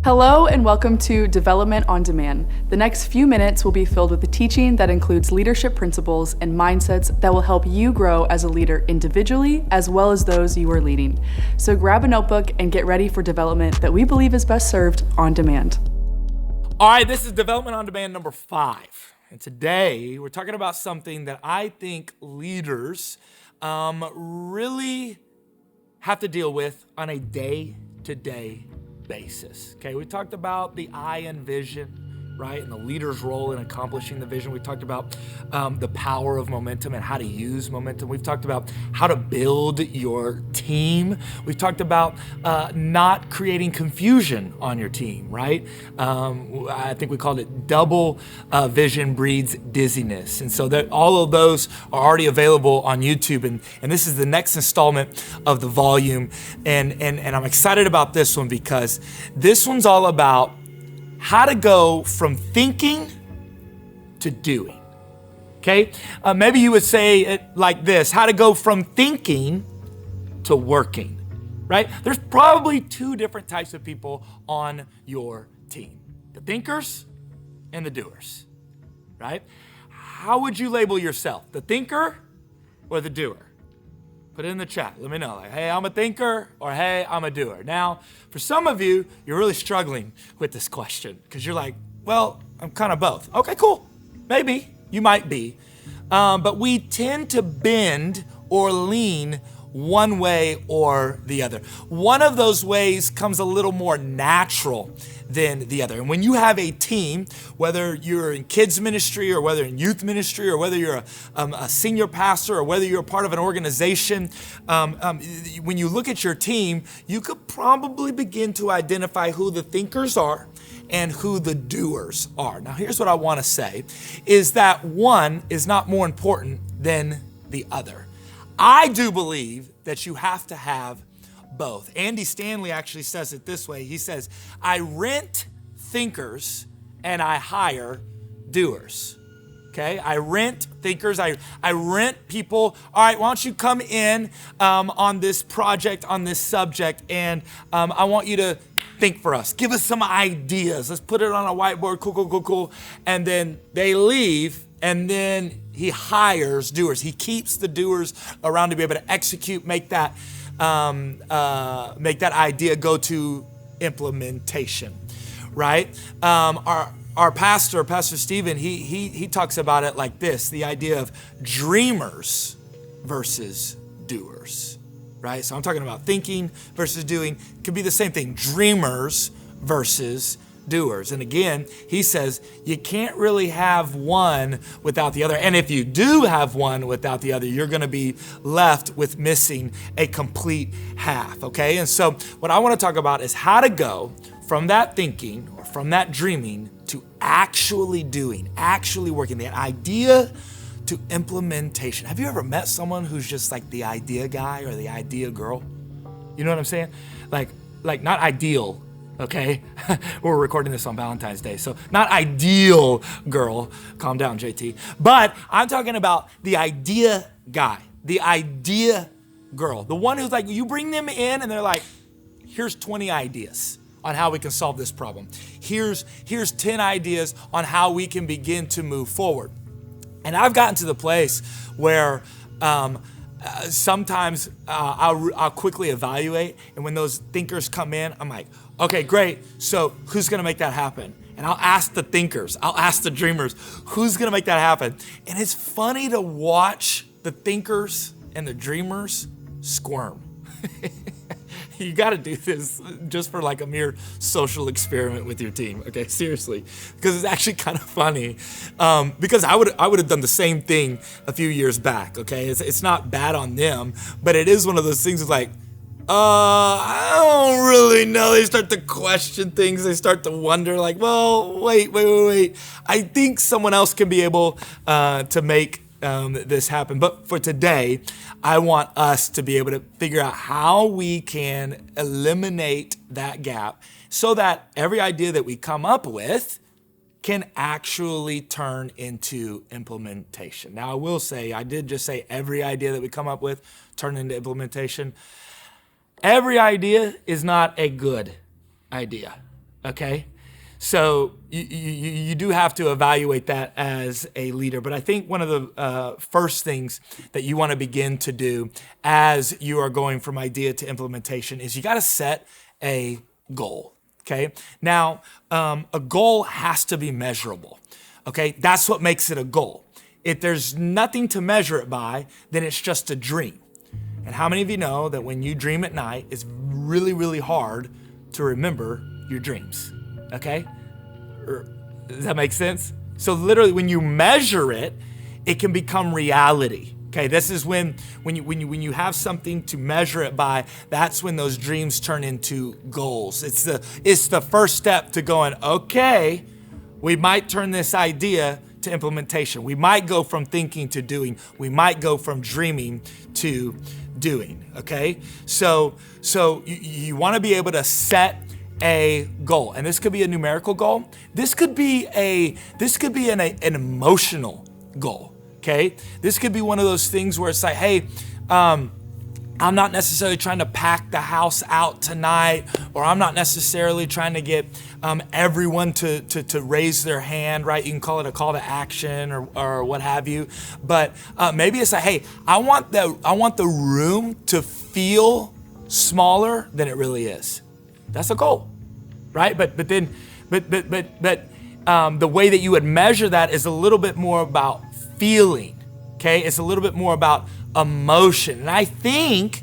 Hello and welcome to Development on Demand. The next few minutes will be filled with the teaching that includes leadership principles and mindsets that will help you grow as a leader individually as well as those you are leading. So grab a notebook and get ready for development that we believe is best served on demand. All right, this is Development on Demand number 5. And today we're talking about something that I think leaders really have to deal with on a day-to-day basis. Okay, we talked about the I in vision, right? And the leader's role in accomplishing the vision. We talked about the power of momentum and how to use momentum. We've talked about how to build your team. We've talked about not creating confusion on your team, right? I think we called it double vision breeds dizziness. And so that all of those are already available on YouTube. And this is the next installment of the volume. And I'm excited about this one because this one's all about how to go from thinking to doing, okay? Maybe you would say it like this, how to go from thinking to working, right? There's probably 2 different types of people on your team, the thinkers and the doers, right? How would you label yourself, the thinker or the doer? Put it in the chat. Let me know. Like, hey, I'm a thinker, or hey, I'm a doer. Now, for some of you, you're really struggling with this question because you're like, well, I'm kind of both. Okay, cool. Maybe. You might be. But we tend to bend or lean one way or the other. One of those ways comes a little more natural than the other. And when you have a team, whether you're in kids ministry or whether in youth ministry or whether you're a senior pastor or whether you're a part of an organization, when you look at your team, you could probably begin to identify who the thinkers are and who the doers are. Now, here's what I want to say, is that one is not more important than the other. I do believe that you have to have both. Andy Stanley actually says it this way. He says, I rent thinkers and I hire doers. Okay, I rent thinkers, I rent people. All right, why don't you come in on this project, on this subject, and I want you to think for us. Give us some ideas. Let's put it on a whiteboard, cool. And then they leave, and then he hires doers. He keeps the doers around to be able to execute, make that idea go to implementation, right? Our pastor, Pastor Stephen, he talks about it like this, the idea of dreamers versus doers, right? So I'm talking about thinking versus doing. It could be the same thing, dreamers versus doers. And again, he says you can't really have one without the other. And if you do have one without the other, you're going to be left with missing a complete half, okay? And so what I want to talk about is how to go from that thinking or from that dreaming to actually doing, actually working, that idea to implementation. Have you ever met someone who's just like the idea guy or the idea girl? You know what I'm saying? Like not ideal, okay? We're recording this on Valentine's Day, so not ideal girl. Calm down, JT. But I'm talking about the idea guy, the idea girl, the one who's like, you bring them in and they're like, here's 20 ideas on how we can solve this problem. Here's 10 ideas on how we can begin to move forward. And I've gotten to the place where sometimes I'll quickly evaluate, and when those thinkers come in, I'm like, okay, great, so who's gonna make that happen? And I'll ask the thinkers, I'll ask the dreamers, who's gonna make that happen? And it's funny to watch the thinkers and the dreamers squirm. You gotta do this just for like a mere social experiment with your team, okay? Seriously, because it's actually kind of funny. Because I would have done the same thing a few years back, okay? It's not bad on them, but it is one of those things of like, I don't really know. They start to question things. They start to wonder like, well, wait. I think someone else can be able to make this happen. But for today, I want us to be able to figure out how we can eliminate that gap so that every idea that we come up with can actually turn into implementation. Now, I will say, I did just say every idea that we come up with turn into implementation. Every idea is not a good idea. okay? So you do have to evaluate that as a leader. But I think one of the first things that you want to begin to do as you are going from idea to implementation is you got to set a goal, okay? Now, a goal has to be measurable, okay? That's what makes it a goal. If there's nothing to measure it by, then it's just a dream. And how many of you know that when you dream at night, it's really, really hard to remember your dreams? Okay? Does that make sense? So literally when you measure it, it can become reality. Okay, this is when you have something to measure it by, that's when those dreams turn into goals. It's the first step to going, okay, we might turn this idea to implementation. We might go from thinking to doing. We might go from dreaming to doing. Okay, so you want to be able to set a goal, and this could be a numerical goal. This could be an emotional goal. Okay, this could be one of those things where it's like, hey, I'm not necessarily trying to pack the house out tonight, or I'm not necessarily trying to get everyone to raise their hand, right? You can call it a call to action or what have you. But maybe it's like, hey, I want the room to feel smaller than it really is. That's a goal, right? But the way that you would measure that is a little bit more about feeling, okay? It's a little bit more about emotion. And I think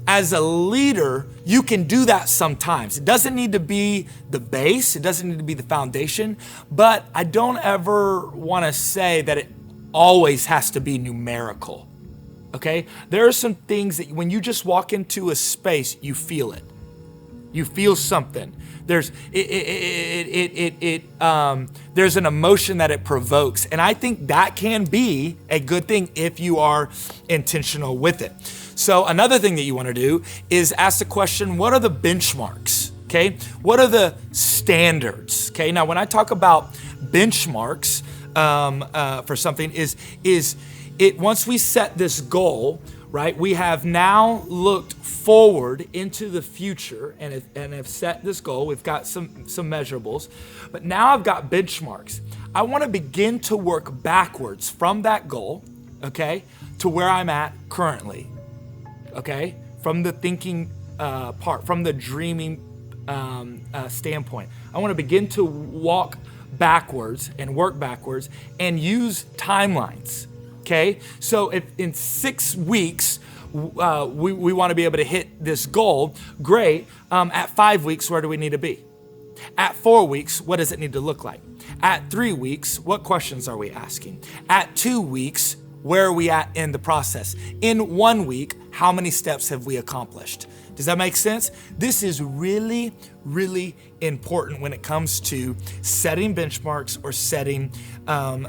as a leader, you can do that sometimes. It doesn't need to be the base. It doesn't need to be the foundation, but I don't ever want to say that it always has to be numerical, okay? There are some things that when you just walk into a space, you feel it. You feel something. There's an emotion that it provokes. And I think that can be a good thing if you are intentional with it. So another thing that you want to do is ask the question, what are the benchmarks? Okay. What are the standards? Okay. Now, when I talk about benchmarks for something is it once we set this goal, right, we have now looked forward into the future and have set this goal. We've got some measurables, but now I've got benchmarks. I want to begin to work backwards from that goal, okay, to where I'm at currently, okay, from the thinking part, from the dreaming standpoint. I want to begin to walk backwards and work backwards and use timelines. Okay, so if in 6 weeks we want to be able to hit this goal, great. At 5 weeks, where do we need to be? At 4 weeks, what does it need to look like? At 3 weeks, what questions are we asking? At 2 weeks, where are we at in the process? In 1 week, how many steps have we accomplished? Does that make sense? This is really, really important when it comes to setting benchmarks or setting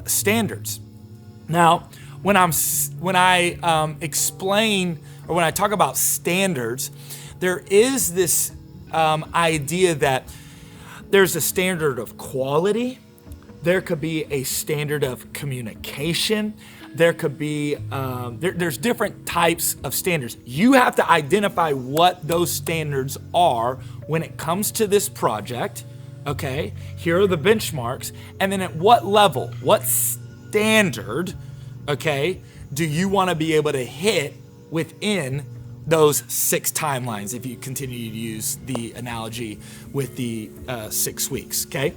standards. Now, when I explain or when I talk about standards, there is this idea that there's a standard of quality, there could be a standard of communication, there could be there's different types of standards. You have to identify what those standards are when it comes to this project. Okay, here are the benchmarks, and then at what level, what standard, okay, do you want to be able to hit within those 6 timelines, if you continue to use the analogy with the 6 weeks, okay?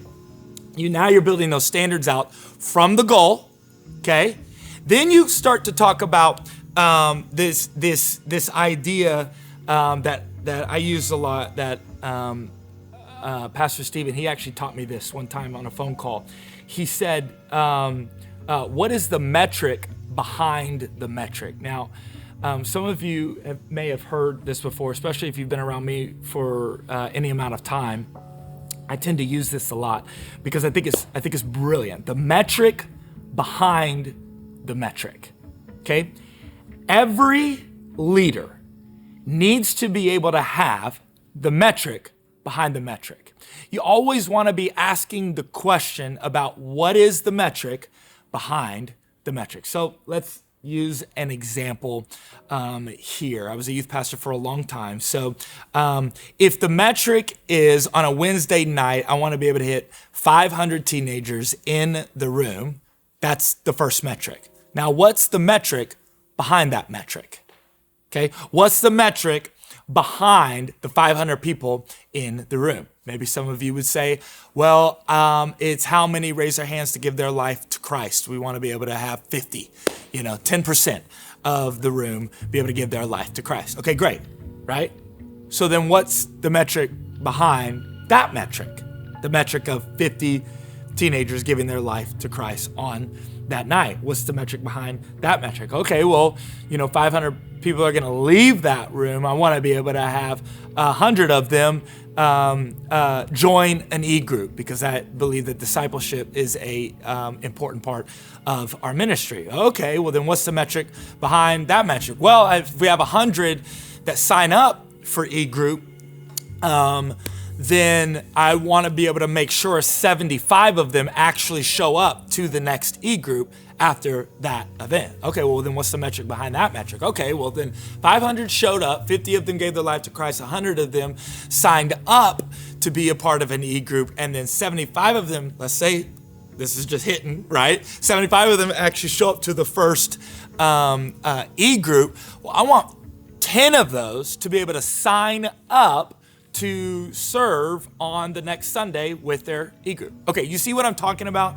You're building those standards out from the goal, okay? Then you start to talk about this idea that I use a lot, that Pastor Stephen, he actually taught me this one time on a phone call. He said, what is the metric behind the metric? Now, some of you may have heard this before, especially if you've been around me for any amount of time. I tend to use this a lot because I think it's brilliant. The metric behind the metric. Okay? Every leader needs to be able to have the metric behind the metric. You always want to be asking the question about what is the metric behind the metric. So let's use an example here. I was a youth pastor for a long time. So if the metric is on a Wednesday night, I want to be able to hit 500 teenagers in the room. That's the first metric. Now, what's the metric behind that metric? Okay, what's the metric behind the 500 people in the room? Maybe some of you would say, well, it's how many raise their hands to give their life to Christ. We want to be able to have 50, 10% of the room be able to give their life to Christ. Okay, great, right? So then what's the metric behind that metric? The metric of 50 teenagers giving their life to Christ on that night. What's the metric behind that metric? Okay, well, 500 people are going to leave that room. I want to be able to have 100 of them join an e-group, because I believe that discipleship is a important part of our ministry. Okay, well then what's the metric behind that metric? Well, if we have 100 that sign up for e-group, then I want to be able to make sure 75 of them actually show up to the next e-group after that event. Okay, well then what's the metric behind that metric? Okay, well then 500 showed up, 50 of them gave their life to Christ, 100 of them signed up to be a part of an e-group, and then 75 of them, let's say, this is just hitting, right? 75 of them actually show up to the first e-group. Well, I want 10 of those to be able to sign up to serve on the next Sunday with their e-group. Okay, you see what I'm talking about?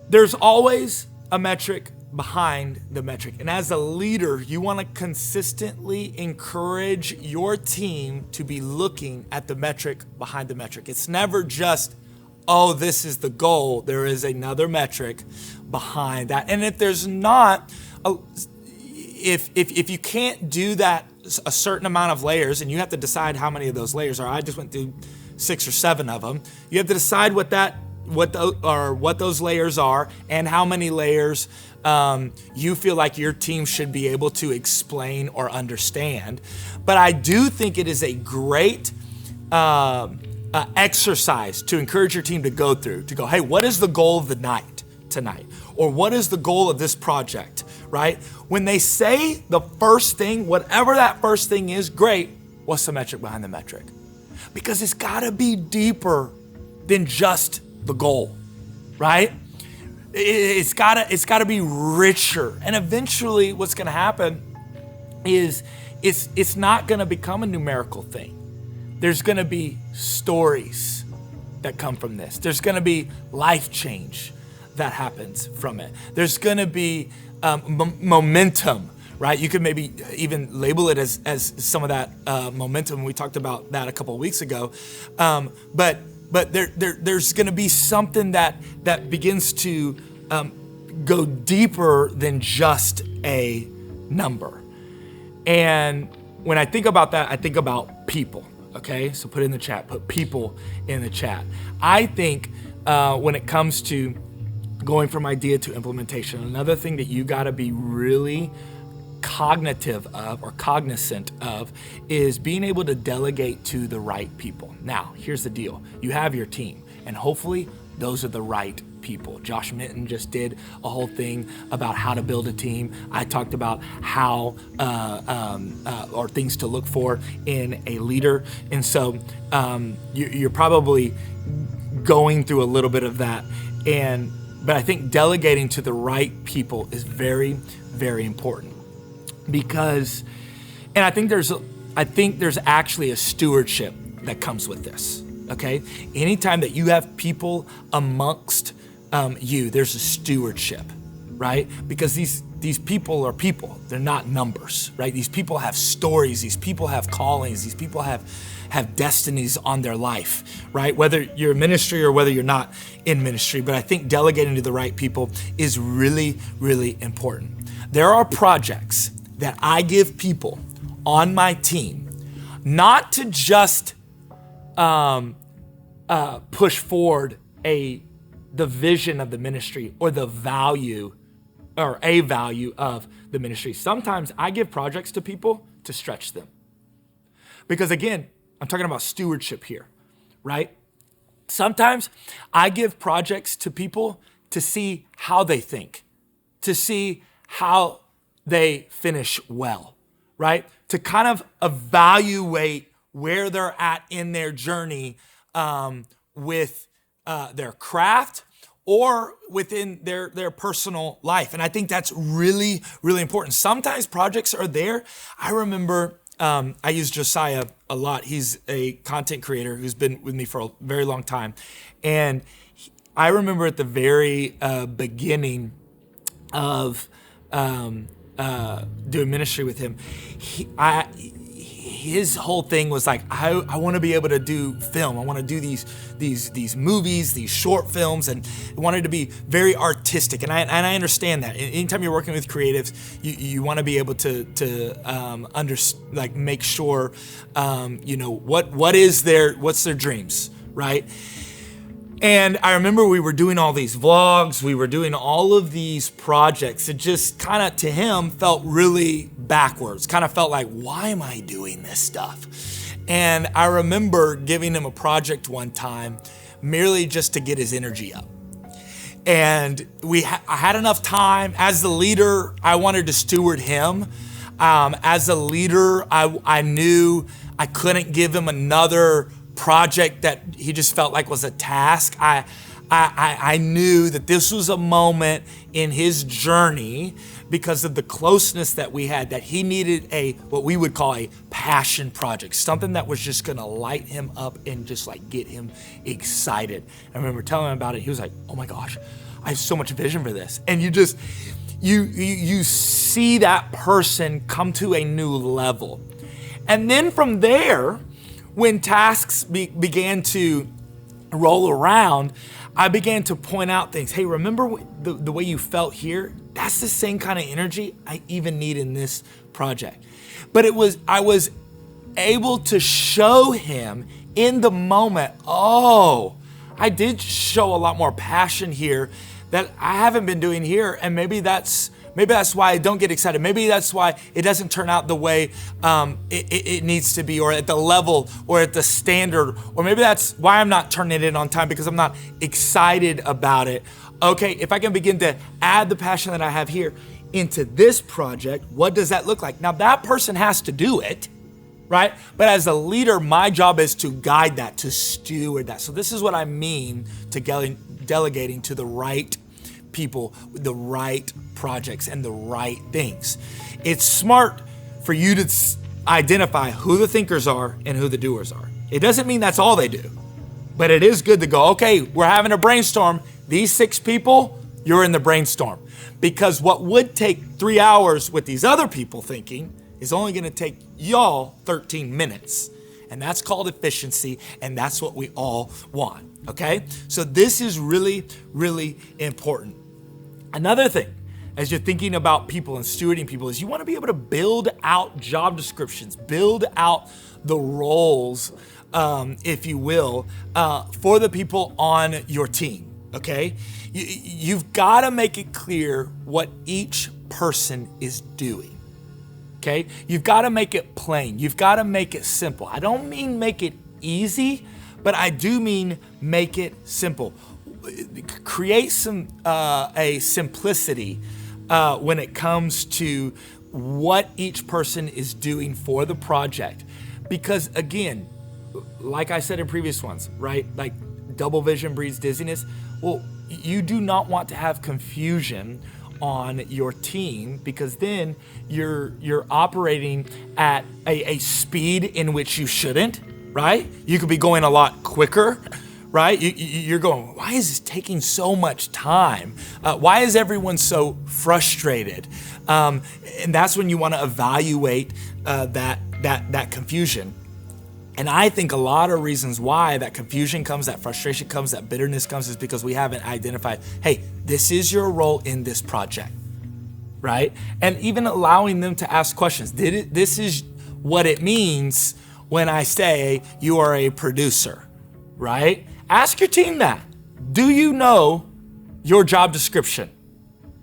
There's always a metric behind the metric. And as a leader, you want to consistently encourage your team to be looking at the metric behind the metric. It's never just, oh, this is the goal. There is another metric behind that. And if there's not, if you can't do that, a certain amount of layers, and you have to decide how many of those layers are. I just went through 6 or 7 of them. You have to decide what those layers are, and how many layers you feel like your team should be able to explain or understand. But I do think it is a great exercise to encourage your team to go through, to go, hey, what is the goal of the night tonight? Or what is the goal of this project, right? When they say the first thing, whatever that first thing is, great. What's the metric behind the metric? Because it's gotta be deeper than just the goal, right? It's gotta be richer. And eventually what's gonna happen is it's not gonna become a numerical thing. There's gonna be stories that come from this. There's gonna be life change that happens from it. There's gonna be momentum, right? You could maybe even label it as some of that momentum. We talked about that a couple of weeks ago. But there's gonna be something that begins to go deeper than just a number. And when I think about that, I think about people, okay? So put people in the chat. I think when it comes to going from idea to implementation, another thing that you gotta be really cognizant of is being able to delegate to the right people. Now, here's the deal. You have your team, and hopefully those are the right people. Josh Minton just did a whole thing about how to build a team. I talked about how or things to look for in a leader. And so you're probably going through a little bit of that. But I think delegating to the right people is very, very important, because, and I think there's actually a stewardship that comes with this. Okay, anytime that you have people amongst you, there's a stewardship, right? Because these people are people; they're not numbers, right? These people have stories. These people have callings. These people have destinies on their life, right? Whether you're in ministry or whether you're not in ministry. But I think delegating to the right people is really, really important. There are projects that I give people on my team, not to just push forward the vision of the ministry or the value or a value of the ministry. Sometimes I give projects to people to stretch them. Because again, I'm talking about stewardship here, right? Sometimes I give projects to people to see how they think, to see how they finish well, right? To kind of evaluate where they're at in their journey with their craft or within their personal life. And I think that's really, really important. Sometimes projects are there. I remember I use Josiah a lot. He's a content creator who's been with me for a very long time. And I remember at the very beginning of doing ministry with him, his whole thing was like, I want to be able to do film. I want to do these movies, these short films, and I wanted to be very artistic. And I understand that. Anytime you're working with creatives, you want to be able to make sure, what's their dreams, right? And I remember we were doing all these vlogs, we were doing all of these projects. It just kind of, to him, felt really backwards. Kind of felt like, why am I doing this stuff? And I remember giving him a project one time, merely just to get his energy up. And I had enough time. As the leader, I wanted to steward him. As a leader, I knew I couldn't give him another project that he just felt like was a task. I knew that this was a moment in his journey because of the closeness that we had, that he needed what we would call a passion project, something that was just gonna light him up and just like get him excited. I remember telling him about it. He was like, oh my gosh, I have so much vision for this. And you see that person come to a new level. And then from there, when tasks began to roll around, I began to point out things. Hey, remember the way you felt here? That's the same kind of energy I even need in this project. But I was able to show him in the moment, I did show a lot more passion here that I haven't been doing here, and maybe that's why I don't get excited. Maybe that's why it doesn't turn out the way it needs to be, or at the level, or at the standard, or maybe that's why I'm not turning it in on time, because I'm not excited about it. Okay, if I can begin to add the passion that I have here into this project, what does that look like? Now that person has to do it, right? But as a leader, my job is to guide that, to steward that. So this is what I mean to delegating to the right people, the right projects, and the right things. It's smart for you to identify who the thinkers are and who the doers are. It doesn't mean that's all they do, but it is good to go, okay, we're having a brainstorm. These 6 people, you're in the brainstorm. Because what would take 3 hours with these other people thinking is only gonna take y'all 13 minutes. And that's called efficiency, and that's what we all want, okay? So this is really, really important. Another thing, as you're thinking about people and stewarding people, is you wanna be able to build out job descriptions, build out the roles, if you will, for the people on your team, okay? You've gotta make it clear what each person is doing. Okay, you've got to make it plain. You've got to make it simple. I don't mean make it easy, but I do mean make it simple. Create a simplicity when it comes to what each person is doing for the project. Because again, like I said in previous ones, right? Like double vision breeds dizziness. Well, you do not want to have confusion on your team, because then you're operating at a speed in which you shouldn't, right? You could be going a lot quicker, right? You're going, why is this taking so much time? Why is everyone so frustrated? And that's when you want to evaluate that confusion. And I think a lot of reasons why that confusion comes, that frustration comes, that bitterness comes is because we haven't identified, hey, this is your role in this project, right? And even allowing them to ask questions. This is what it means when I say you are a producer, right? Ask your team that. Do you know your job description,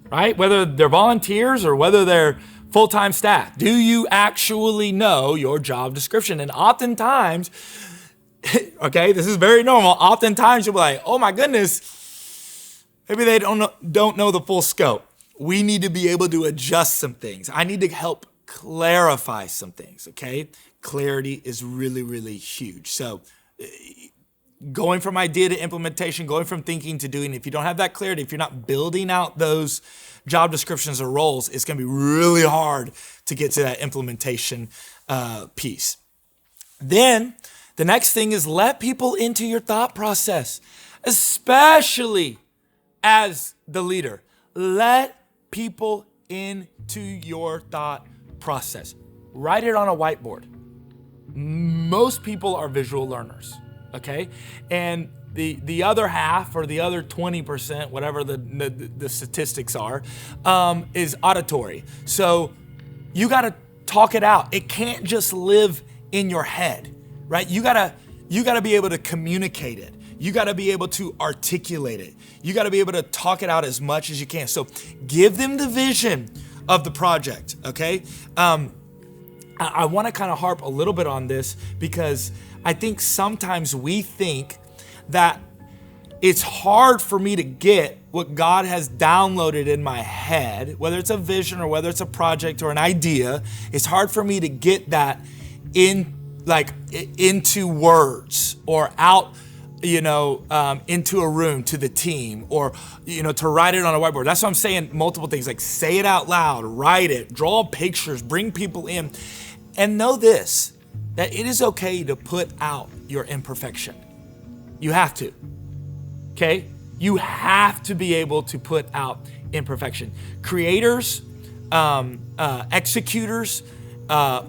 right? Whether they're volunteers or whether they're full-time staff. Do you actually know your job description? And oftentimes, okay, this is very normal. Oftentimes you'll be like, oh my goodness, maybe they don't know the full scope. we need to be able to adjust some things. I need to help clarify some things, okay? Clarity is really, really huge. So going from idea to implementation, going from thinking to doing, if you don't have that clarity, if you're not building out those job descriptions or roles, it's going to be really hard to get to that implementation piece. Then the next thing is let people into your thought process, especially as the leader. Let people into your thought process. Write it on a whiteboard. Most people are visual learners, okay? And the other half, or the other 20%, whatever the statistics are, is auditory. So you got to talk it out. It can't just live in your head, right? You got to be able to communicate it. You got to be able to articulate it. You got to be able to talk it out as much as you can. So give them the vision of the project, okay? I want to kind of harp a little bit on this, because I think sometimes we think that it's hard for me to get what God has downloaded in my head, whether it's a vision or whether it's a project or an idea. It's hard for me to get that into words or out, into a room to the team, or, to write it on a whiteboard. That's what I'm saying. Multiple things, like say it out loud, write it, draw pictures, bring people in, and know this, that it is okay to put out your imperfection. You have to, okay? You have to be able to put out imperfection. Creators, executors,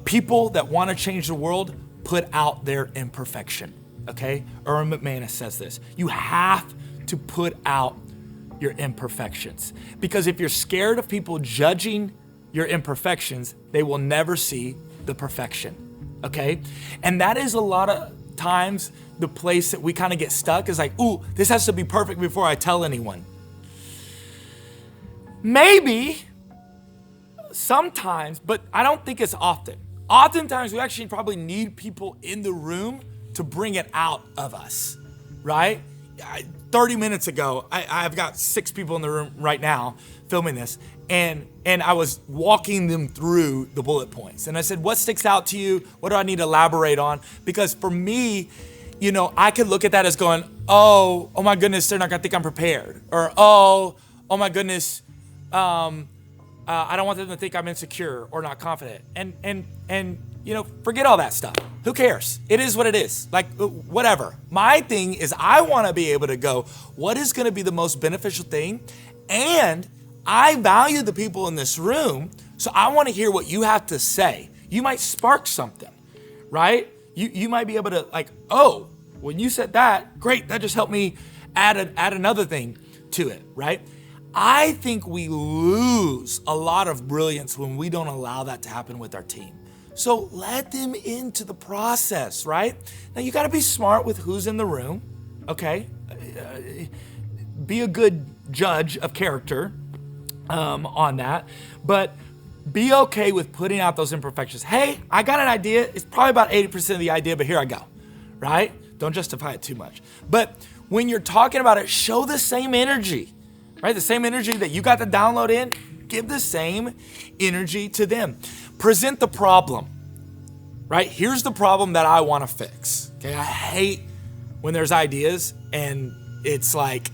people that want to change the world, put out their imperfection, okay? Erwin McManus says this. You have to put out your imperfections, because if you're scared of people judging your imperfections, they will never see the perfection, okay? And that is a lot of times the place that we kind of get stuck, is like, ooh, this has to be perfect before I tell anyone. Maybe sometimes, but I don't think it's often. Oftentimes we actually probably need people in the room to bring it out of us, right? 30 minutes ago, I've got 6 people in the room right now filming this, and I was walking them through the bullet points. And I said, what sticks out to you? What do I need to elaborate on? Because for me, I could look at that as going, oh my goodness, they're not gonna think I'm prepared. Or, oh my goodness, I don't want them to think I'm insecure or not confident. And forget all that stuff. Who cares? It is what it is. Like, whatever. My thing is, I want to be able to go, what is going to be the most beneficial thing? And I value the people in this room, so I want to hear what you have to say. You might spark something, right? You might be able to, like, oh, when you said that, great, that just helped me add another thing to it, right? I think we lose a lot of brilliance when we don't allow that to happen with our team. So let them into the process, right? Now you gotta be smart with who's in the room, okay? Be a good judge of character on that, but be okay with putting out those imperfections. Hey, I got an idea. It's probably about 80% of the idea, but here I go, right? Don't justify it too much. But when you're talking about it, show the same energy, right? The same energy that you got the download in, give the same energy to them. Present the problem, right? Here's the problem that I want to fix, okay? I hate when there's ideas and it's like,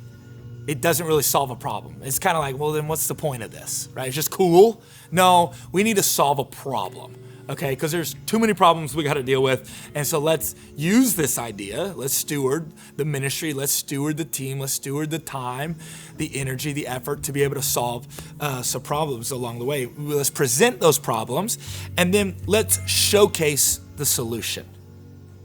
it doesn't really solve a problem. It's kind of like, well, then what's the point of this, right? It's just cool. No, we need to solve a problem, okay? Because there's too many problems we got to deal with. And so let's use this idea. Let's steward the ministry. Let's steward the team. Let's steward the time, the energy, the effort to be able to solve some problems along the way. Let's present those problems, and then let's showcase the solution,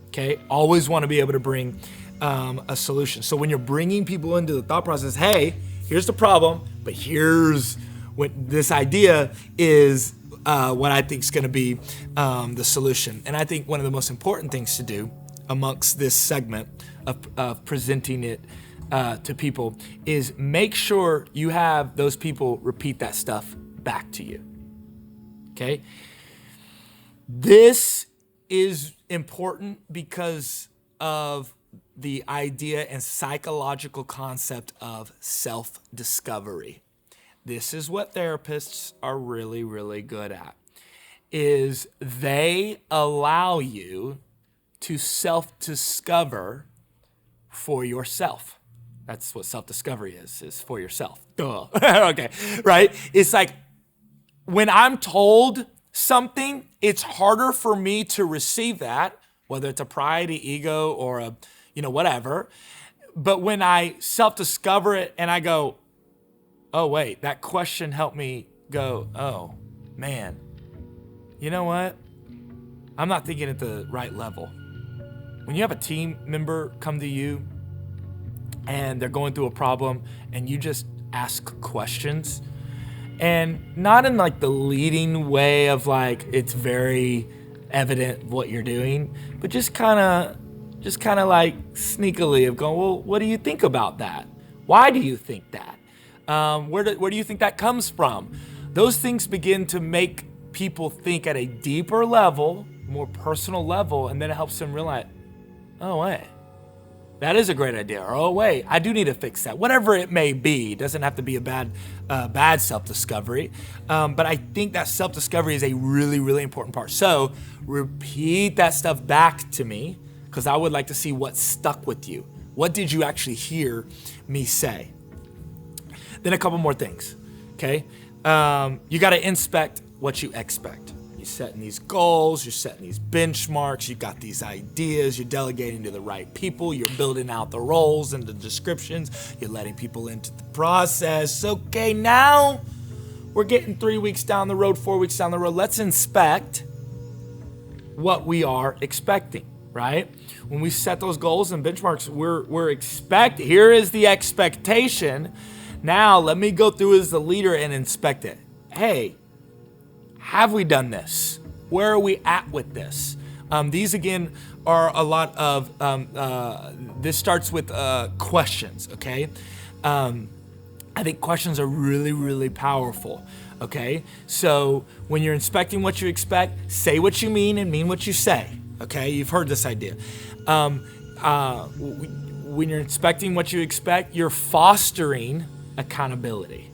okay? Always want to be able to bring a solution. So when you're bringing people into the thought process, hey, here's the problem, but here's what this idea is, what I think is going to be the solution. And I think one of the most important things to do amongst this segment of presenting it to people is make sure you have those people repeat that stuff back to you. Okay? This is important because of the idea and psychological concept of self-discovery. this is what therapists are really, really good at, is they allow you to self-discover for yourself. That's what self-discovery is for yourself. Duh. Okay, right? It's like when I'm told something, it's harder for me to receive that, whether it's a pride, ego, or a, whatever. But when I self-discover it and I go, oh, wait, that question helped me go, oh, man, you know what? I'm not thinking at the right level. When you have a team member come to you and they're going through a problem and you just ask questions, and not in like the leading way of like it's very evident what you're doing, but just kind of like sneakily of going, well, what do you think about that? Why do you think that? Where do you think that comes from? Those things begin to make people think at a deeper level, more personal level, and then it helps them realize, oh, wait, that is a great idea. Or, oh, wait, I do need to fix that. Whatever it may be. It doesn't have to be a bad self-discovery. But I think that self-discovery is a really, really important part. So repeat that stuff back to me, because I would like to see what stuck with you. What did you actually hear me say? Then a couple more things, okay? You got to inspect what you expect. You're setting these goals, you're setting these benchmarks, you got these ideas, you're delegating to the right people, you're building out the roles and the descriptions, you're letting people into the process. Okay, now we're getting 3 weeks down the road, 4 weeks down the road. Let's inspect what we are expecting, right? When we set those goals and benchmarks, we're expecting, here is the expectation. Now let me go through as the leader and inspect it. Hey, have we done this? Where are we at with this? These again are a lot of, this starts with questions, okay? I think questions are really, really powerful, okay? So when you're inspecting what you expect, say what you mean and mean what you say, okay? You've heard this idea. When you're inspecting what you expect, you're fostering accountability,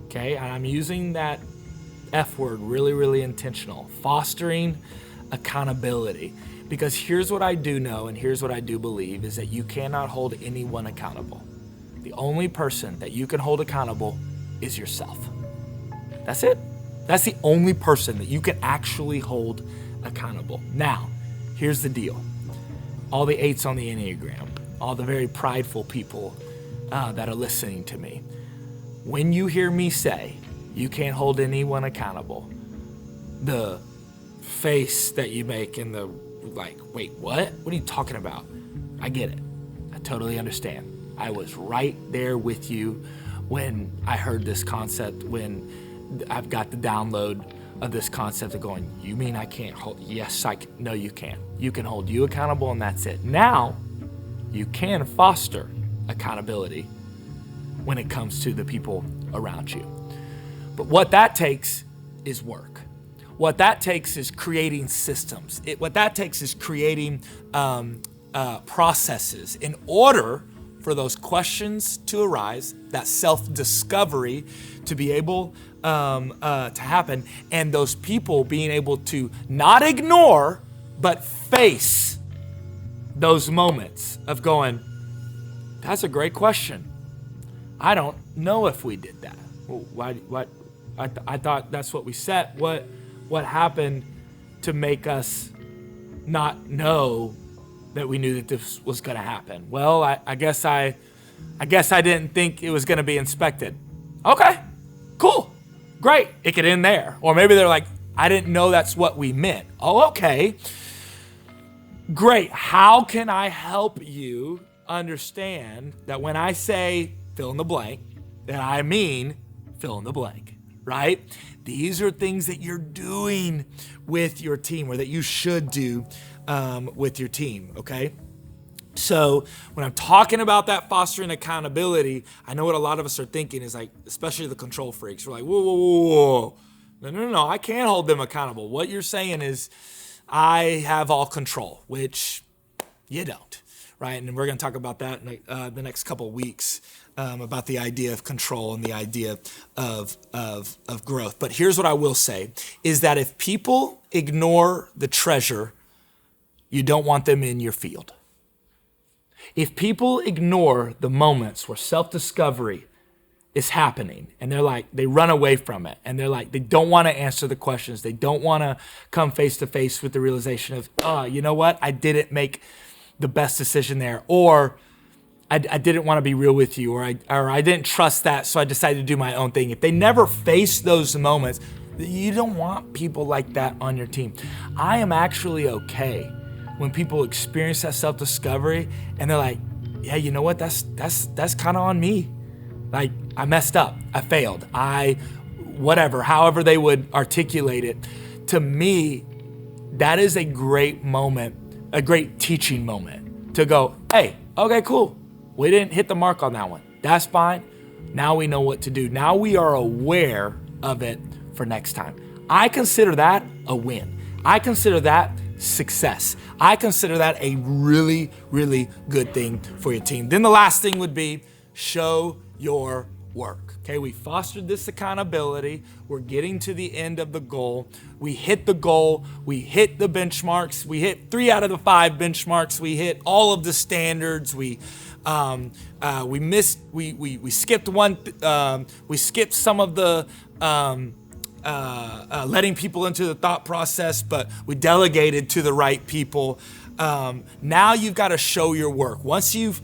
okay? And I'm using that F word really, really intentional. Fostering accountability. Because here's what I do know and here's what I do believe is that you cannot hold anyone accountable. The only person that you can hold accountable is yourself. That's it. That's the only person that you can actually hold accountable. Now, here's the deal. All the 8s on the Enneagram, all the very prideful people that are listening to me. When you hear me say, you can't hold anyone accountable, the face that you make and the like, wait, what? What are you talking about? I get it. I totally understand. I was right there with you when I heard this concept, when I've got the download of this concept of going, you mean I can't hold? Yes, I can. No, you can. You can hold you accountable and that's it. Now, you can foster accountability when it comes to the people around you. But what that takes is work. What that takes is creating systems. What that takes is creating processes in order for those questions to arise, that self-discovery to be able to happen, and those people being able to not ignore, but face those moments of going, that's a great question. I don't know if we did that. Well, I thought that's what we set. What happened to make us not know that we knew that this was going to happen? Well, I guess I didn't think it was going to be inspected. Okay, cool, great. It could end there. Or maybe they're like, I didn't know that's what we meant. Oh, okay, great. How can I help you understand that when I say fill in the blank, that I mean fill in the blank, right? These are things that you're doing with your team, or that you should do with your team, okay? So when I'm talking about that fostering accountability, I know what a lot of us are thinking is like, especially the control freaks, we're like, whoa. No, I can't hold them accountable. What you're saying is I have all control, which you don't, right? And we're going to talk about that in the next couple of weeks, about the idea of control and the idea of growth. But here's what I will say, is that if people ignore the treasure, you don't want them in your field. If people ignore the moments where self-discovery is happening and they run away from it, and they don't want to answer the questions, they don't want to come face to face with the realization of, oh, you know what, I didn't make the best decision there, or I didn't want to be real with you, or I didn't trust that, so I decided to do my own thing. If they never face those moments, you don't want people like that on your team. I am actually okay when people experience that self-discovery and they're like, yeah, you know what, that's kind of on me. Like, I messed up, I failed, however they would articulate it. To me, that is a great moment, a great teaching moment to go, hey, okay, cool. We didn't hit the mark on that one. That's fine. Now we know what to do. Now we are aware of it for next time. I consider that a win. I consider that success. I consider that a really, really good thing for your team. Then the last thing would be show your work. Okay, we fostered this accountability. We're getting to the end of the goal. We hit the goal. We hit the benchmarks. We hit 3 out of the 5 benchmarks. We hit all of the standards. We skipped one. We skipped some of the letting people into the thought process, but we delegated to the right people. Now you've got to show your work. Once you've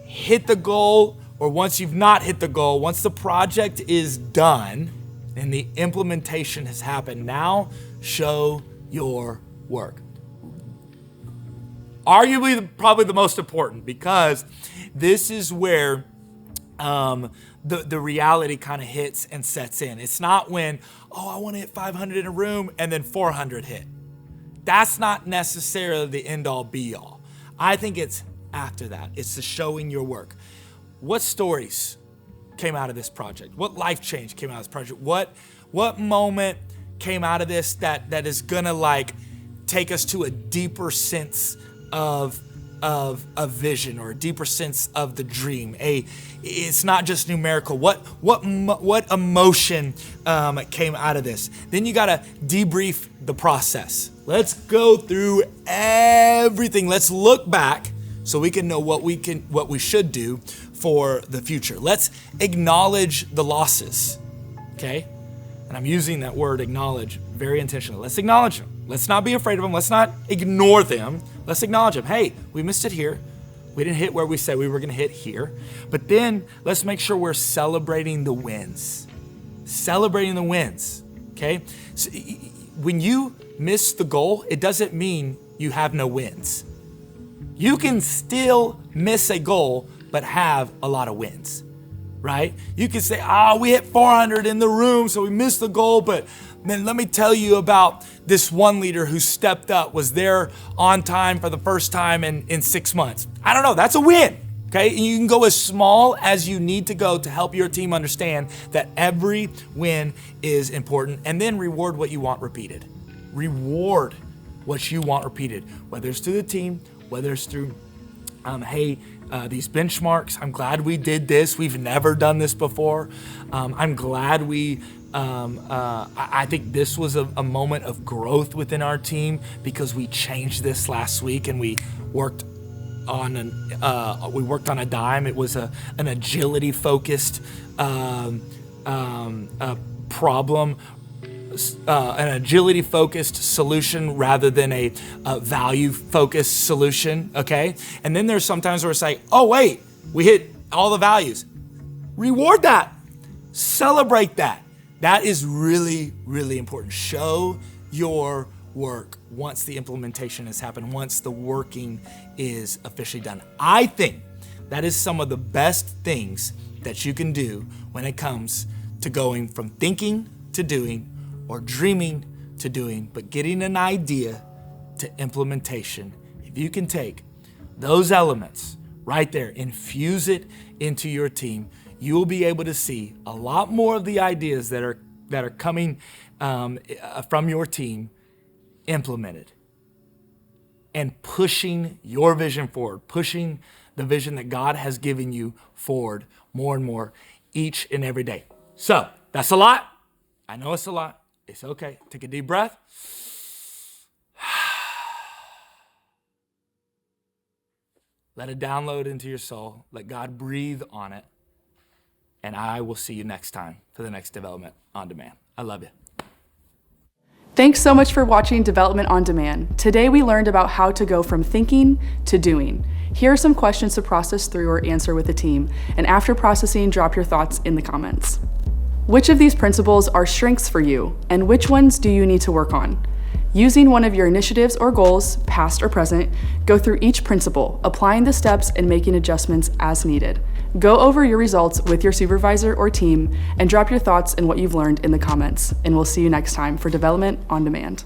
hit the goal, or once you've not hit the goal, once the project is done and the implementation has happened, now show your work. Arguably, probably the most important, because this is where the reality kind of hits and sets in. It's not when, I want to hit 500 in a room and then 400 hit. That's not necessarily the end all be all. I think it's after that. It's the showing your work. What stories came out of this project? What life change came out of this project? What moment came out of this that is gonna take us to a deeper sense of vision, or a deeper sense of the dream? It's not just numerical. What emotion came out of this? Then you gotta debrief the process. Let's go through everything. Let's look back so we can know what we should do for the future. Let's acknowledge the losses, okay? And I'm using that word acknowledge very intentionally. Let's acknowledge them. Let's not be afraid of them. Let's not ignore them. Let's acknowledge them. Hey, we missed it here. We didn't hit where we said we were gonna hit here. But then let's make sure we're celebrating the wins. Celebrating the wins, okay? So when you miss the goal, it doesn't mean you have no wins. You can still miss a goal, but have a lot of wins, right? You can say, we hit 400 in the room, so we missed the goal, but man, let me tell you about this one leader who stepped up, was there on time for the first time in 6 months. I don't know, that's a win, okay? And you can go as small as you need to go to help your team understand that every win is important, and then reward what you want repeated. Reward what you want repeated, whether it's through the team, whether it's through, these benchmarks. I'm glad we did this. We've never done this before. I'm glad I think this was a moment of growth within our team, because we changed this last week and we worked on a dime. It was an agility focused problem, an agility focused solution rather than a value focused solution, okay? And then there's sometimes where it's like, oh wait, we hit all the values. Reward that, celebrate that. That is really, really important. Show your work once the implementation has happened, once the working is officially done. I think that is some of the best things that you can do when it comes to going from thinking to doing, or dreaming to doing, but getting an idea to implementation. If you can take those elements right there, infuse it into your team, you will be able to see a lot more of the ideas that are coming from your team implemented. and pushing your vision forward, pushing the vision that God has given you forward more and more each and every day. So that's a lot. I know it's a lot. It's okay. Take a deep breath. Let it download into your soul. Let God breathe on it. And I will see you next time for the next Development on Demand. I love you. Thanks so much for watching Development on Demand. Today we learned about how to go from thinking to doing. Here are some questions to process through or answer with the team. And after processing, drop your thoughts in the comments. Which of these principles are strengths for you, and which ones do you need to work on? Using one of your initiatives or goals, past or present, go through each principle, applying the steps and making adjustments as needed. Go over your results with your supervisor or team and drop your thoughts and what you've learned in the comments. And we'll see you next time for Development on Demand.